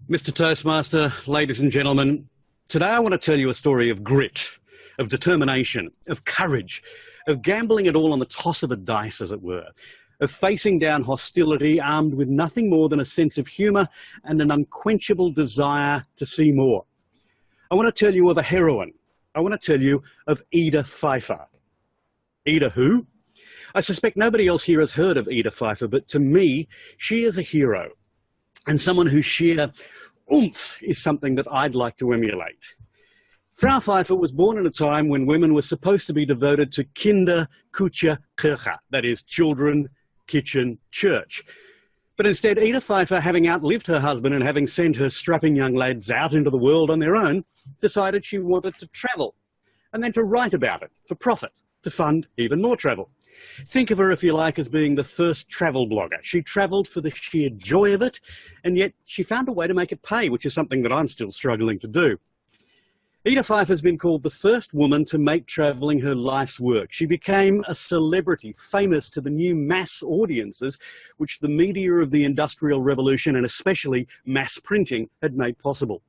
Mr. Toastmaster, ladies and gentlemen, today I want to tell you a story of grit, of determination, of courage, of gambling it all on the toss of a dice, as it were, of facing down hostility armed with nothing more than a sense of humour and an unquenchable desire to see more. I want to tell you of a heroine. I want to tell you of Ida Pfeiffer. Ida who? I suspect nobody else here has heard of Ida Pfeiffer, but to me, she is a hero, and someone whose sheer oomph is something that I'd like to emulate. Frau Pfeiffer was born in a time when women were supposed to be devoted to Kinder, Küche, Kirche, that is, children, kitchen, church. But instead, Ida Pfeiffer, having outlived her husband and having sent her strapping young lads out into the world on their own, decided she wanted to travel, and then to write about it for profit, to fund even more travel. Think of her, if you like, as being the first travel blogger. She travelled for the sheer joy of it, and yet she found a way to make it pay, which is something that I'm still struggling to do. Ida Pfeiffer has been called the first woman to make travelling her life's work. She became a celebrity, famous to the new mass audiences which the media of the Industrial Revolution, and especially mass printing, had made possible.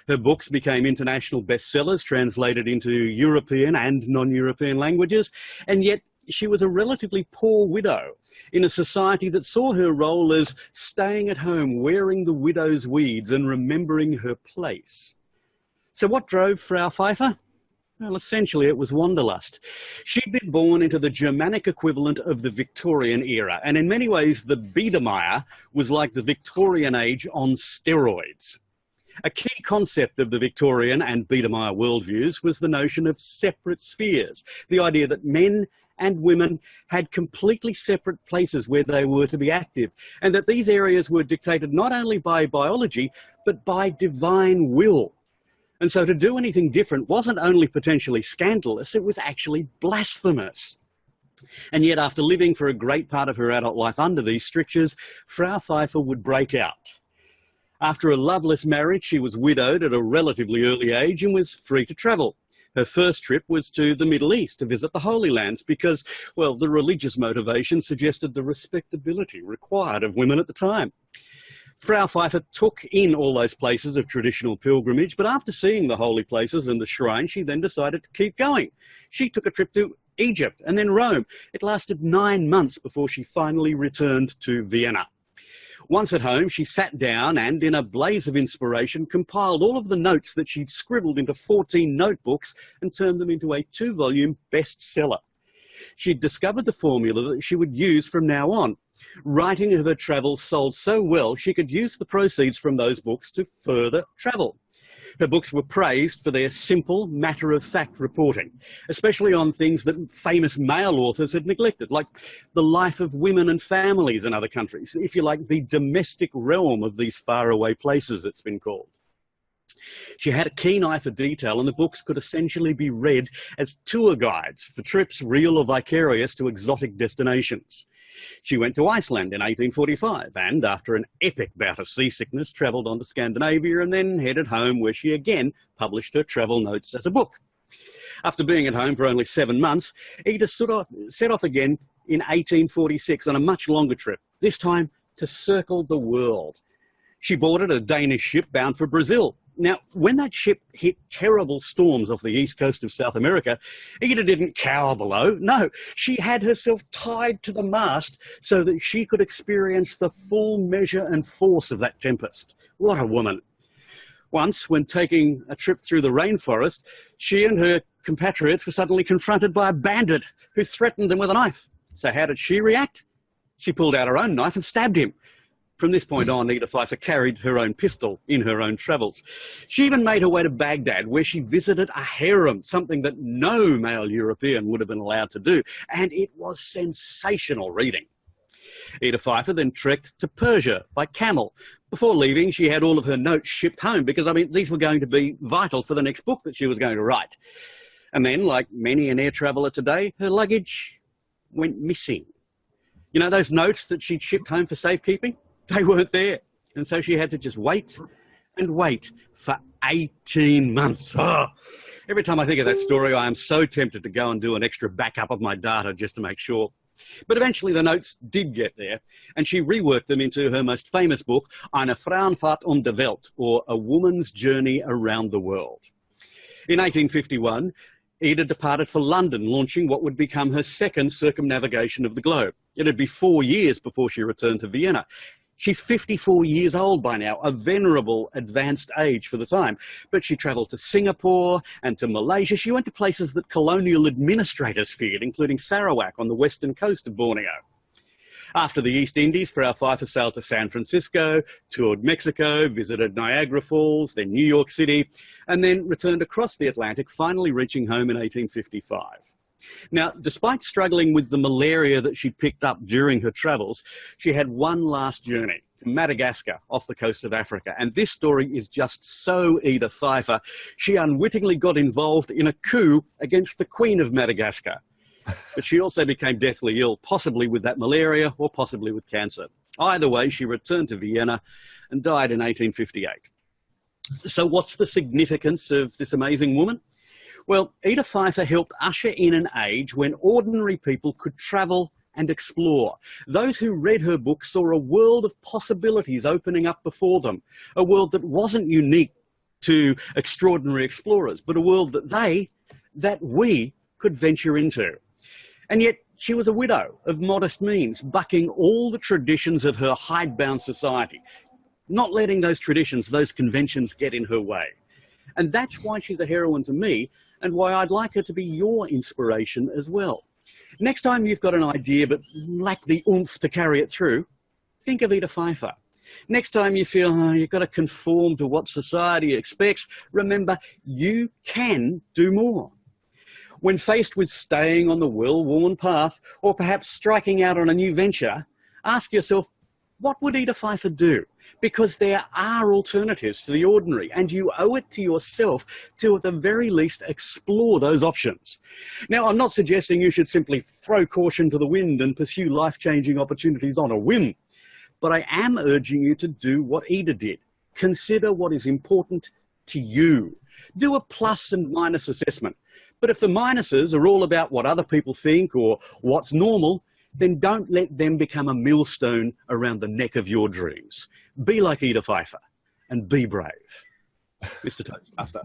Her books became international bestsellers, translated into European and non-European languages, and yet she was a relatively poor widow in a society that saw her role as staying at home, wearing the widow's weeds and remembering her place. So what drove Frau Pfeiffer? Well, essentially it was wanderlust. She'd been born into the Germanic equivalent of the Victorian era, and in many ways the Biedermeier was like the Victorian age on steroids. A key concept of the Victorian and Biedermeier worldviews was the notion of separate spheres, the idea that men and women had completely separate places where they were to be active, and that these areas were dictated not only by biology, but by divine will. And so to do anything different wasn't only potentially scandalous, it was actually blasphemous. And yet, after living for a great part of her adult life under these strictures, Frau Pfeiffer would break out. After a loveless marriage, she was widowed at a relatively early age and was free to travel. Her first trip was to the Middle East to visit the Holy Lands because, well, the religious motivation suggested the respectability required of women at the time. Frau Pfeiffer took in all those places of traditional pilgrimage, but after seeing the holy places and the shrine, she then decided to keep going. She took a trip to Egypt and then Rome. It lasted 9 months before she finally returned to Vienna. Once at home, she sat down and, in a blaze of inspiration, compiled all of the notes that she'd scribbled into 14 notebooks and turned them into a 2-volume bestseller. She'd discovered the formula that she would use from now on. Writing of her travels sold so well, she could use the proceeds from those books to further travel. Her books were praised for their simple, matter-of-fact reporting, especially on things that famous male authors had neglected, like the life of women and families in other countries, if you like, the domestic realm of these faraway places, it's been called. She had a keen eye for detail, and the books could essentially be read as tour guides for trips, real or vicarious, to exotic destinations. She went to Iceland in 1845 and, after an epic bout of seasickness, travelled on to Scandinavia and then headed home, where she again published her travel notes as a book. After being at home for only 7 months, Ida set off again in 1846 on a much longer trip, this time to circle the world. She boarded a Danish ship bound for Brazil. Now, when that ship hit terrible storms off the east coast of South America, Ida didn't cower below. No, she had herself tied to the mast so that she could experience the full measure and force of that tempest. What a woman. Once, when taking a trip through the rainforest, she and her compatriots were suddenly confronted by a bandit who threatened them with a knife. So how did she react? She pulled out her own knife and stabbed him. From this point on, Ida Pfeiffer carried her own pistol in her own travels. She even made her way to Baghdad, where she visited a harem, something that no male European would have been allowed to do, and it was sensational reading. Ida Pfeiffer then trekked to Persia by camel. Before leaving, she had all of her notes shipped home because, these were going to be vital for the next book that she was going to write. And then, like many an air traveller today, her luggage went missing. You know those notes that she'd shipped home for safekeeping? They weren't there. And so she had to just wait and wait for 18 months. Oh, every time I think of that story, I am so tempted to go and do an extra backup of my data just to make sure. But eventually the notes did get there, and she reworked them into her most famous book, Eine Frauenfahrt um die Welt, or A Woman's Journey Around the World. In 1851, Ida departed for London, launching what would become her second circumnavigation of the globe. It'd be 4 years before she returned to Vienna. She's 54 years old by now, a venerable, advanced age for the time. But she travelled to Singapore and to Malaysia. She went to places that colonial administrators feared, including Sarawak on the western coast of Borneo. After the East Indies, Frau Pfeiffer sailed to San Francisco, toured Mexico, visited Niagara Falls, then New York City, and then returned across the Atlantic, finally reaching home in 1855. Now, despite struggling with the malaria that she'd picked up during her travels, she had one last journey to Madagascar off the coast of Africa. And this story is just so Ida Pfeiffer. She unwittingly got involved in a coup against the Queen of Madagascar. But she also became deathly ill, possibly with that malaria or possibly with cancer. Either way, she returned to Vienna and died in 1858. So what's the significance of this amazing woman? Well, Ida Pfeiffer helped usher in an age when ordinary people could travel and explore. Those who read her book saw a world of possibilities opening up before them, a world that wasn't unique to extraordinary explorers, but a world that we could venture into. And yet she was a widow of modest means, bucking all the traditions of her hidebound society, not letting those traditions, those conventions get in her way. And that's why she's a heroine to me, and why I'd like her to be your inspiration as well. Next time you've got an idea but lack the oomph to carry it through, think of Ida Pfeiffer. Next time you feel you've got to conform to what society expects, remember you can do more. When faced with staying on the well-worn path, or perhaps striking out on a new venture, ask yourself, what would Ida Pfeiffer do? Because there are alternatives to the ordinary, and you owe it to yourself to, at the very least, explore those options. Now, I'm not suggesting you should simply throw caution to the wind and pursue life-changing opportunities on a whim, but I am urging you to do what Ida did. Consider what is important to you. Do a plus and minus assessment. But if the minuses are all about what other people think or what's normal, then don't let them become a millstone around the neck of your dreams. Be like Ida Pfeiffer and be brave. Mr. Toastmaster.